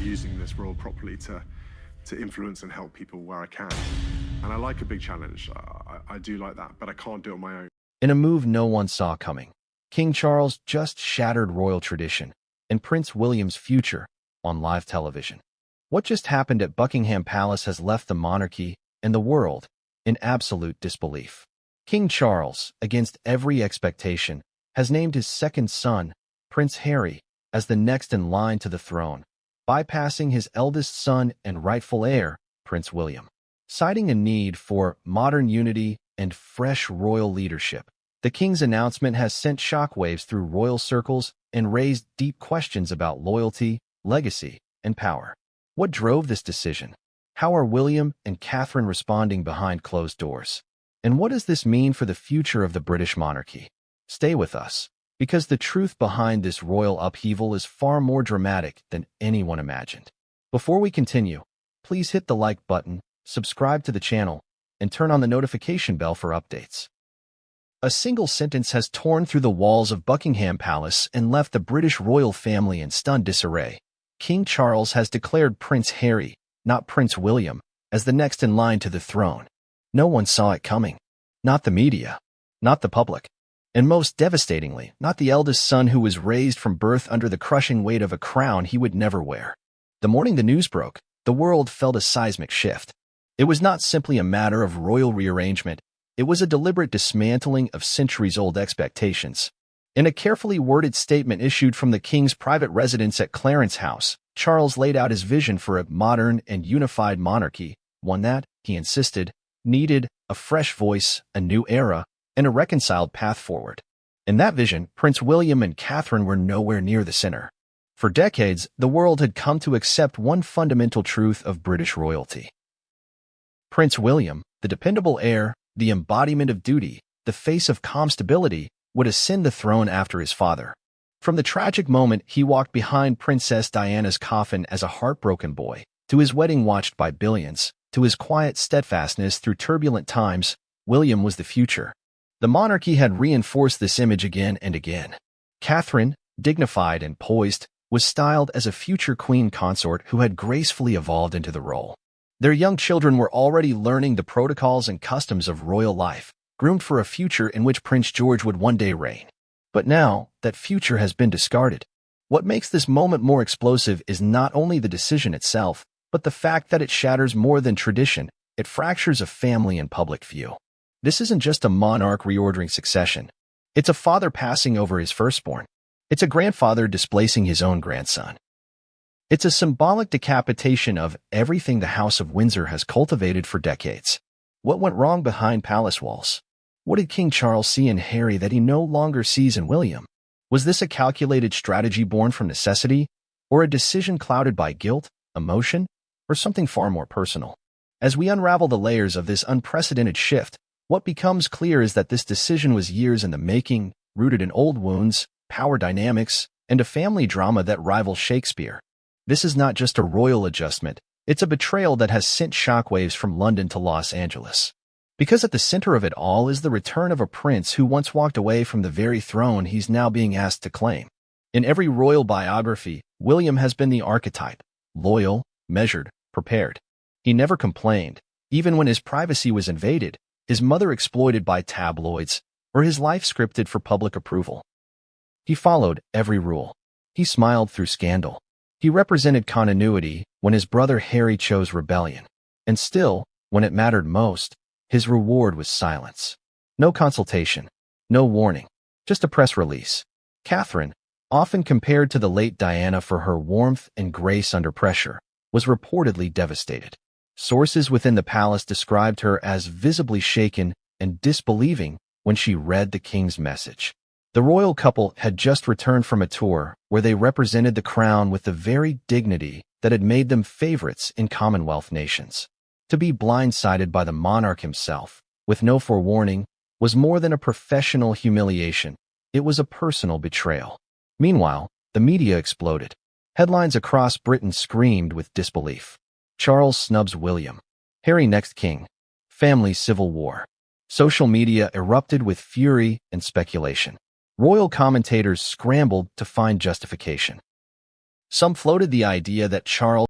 using this role properly to influence and help people where I can. And I like a big challenge. I do like that, but I can't do it on my own. In a move no one saw coming, King Charles just shattered royal tradition and Prince William's future on live television. What just happened at Buckingham Palace has left the monarchy and the world in absolute disbelief. King Charles, against every expectation, has named his second son, Prince Harry, as the next in line to the throne, bypassing his eldest son and rightful heir, Prince William. Citing a need for modern unity and fresh royal leadership, the king's announcement has sent shockwaves through royal circles and raised deep questions about loyalty, legacy, and power. What drove this decision? How are William and Catherine responding behind closed doors? And what does this mean for the future of the British monarchy? Stay with us, because the truth behind this royal upheaval is far more dramatic than anyone imagined. Before we continue, please hit the like button, subscribe to the channel, and turn on the notification bell for updates. A single sentence has torn through the walls of Buckingham Palace and left the British royal family in stunned disarray. King Charles has declared Prince Harry, not Prince William, as the next in line to the throne. No one saw it coming. Not the media, not the public, and most devastatingly, not the eldest son who was raised from birth under the crushing weight of a crown he would never wear. The morning the news broke, the world felt a seismic shift. It was not simply a matter of royal rearrangement. It was a deliberate dismantling of centuries-old expectations. In a carefully worded statement issued from the king's private residence at Clarence House, Charles laid out his vision for a modern and unified monarchy, one that, he insisted, needed a fresh voice, a new era, and a reconciled path forward. In that vision, Prince William and Catherine were nowhere near the center. For decades, the world had come to accept one fundamental truth of British royalty. Prince William, the dependable heir, the embodiment of duty, the face of calm stability, would ascend the throne after his father. From the tragic moment he walked behind Princess Diana's coffin as a heartbroken boy, to his wedding watched by billions, to his quiet steadfastness through turbulent times, William was the future. The monarchy had reinforced this image again and again. Catherine, dignified and poised, was styled as a future queen consort who had gracefully evolved into the role. Their young children were already learning the protocols and customs of royal life, groomed for a future in which Prince George would one day reign. But now, that future has been discarded. What makes this moment more explosive is not only the decision itself, but the fact that it shatters more than tradition. It fractures a family and public view. This isn't just a monarch reordering succession. It's a father passing over his firstborn. It's a grandfather displacing his own grandson. It's a symbolic decapitation of everything the House of Windsor has cultivated for decades. What went wrong behind palace walls? What did King Charles see in Harry that he no longer sees in William? Was this a calculated strategy born from necessity, or a decision clouded by guilt, emotion, or something far more personal? As we unravel the layers of this unprecedented shift, what becomes clear is that this decision was years in the making, rooted in old wounds, power dynamics, and a family drama that rivals Shakespeare. This is not just a royal adjustment, it's a betrayal that has sent shockwaves from London to Los Angeles. Because at the center of it all is the return of a prince who once walked away from the very throne he's now being asked to claim. In every royal biography, William has been the archetype: loyal, measured, prepared. He never complained, even when his privacy was invaded, his mother exploited by tabloids, or his life scripted for public approval. He followed every rule. He smiled through scandal. He represented continuity when his brother Harry chose rebellion. And still, when it mattered most, his reward was silence. No consultation, no warning, just a press release. Catherine, often compared to the late Diana for her warmth and grace under pressure, was reportedly devastated. Sources within the palace described her as visibly shaken and disbelieving when she read the king's message. The royal couple had just returned from a tour where they represented the crown with the very dignity that had made them favorites in Commonwealth nations. To be blindsided by the monarch himself, with no forewarning, was more than a professional humiliation. It was a personal betrayal. Meanwhile, the media exploded. Headlines across Britain screamed with disbelief. Charles snubs William. Harry next king. Family civil war. Social media erupted with fury and speculation. Royal commentators scrambled to find justification. Some floated the idea that Charles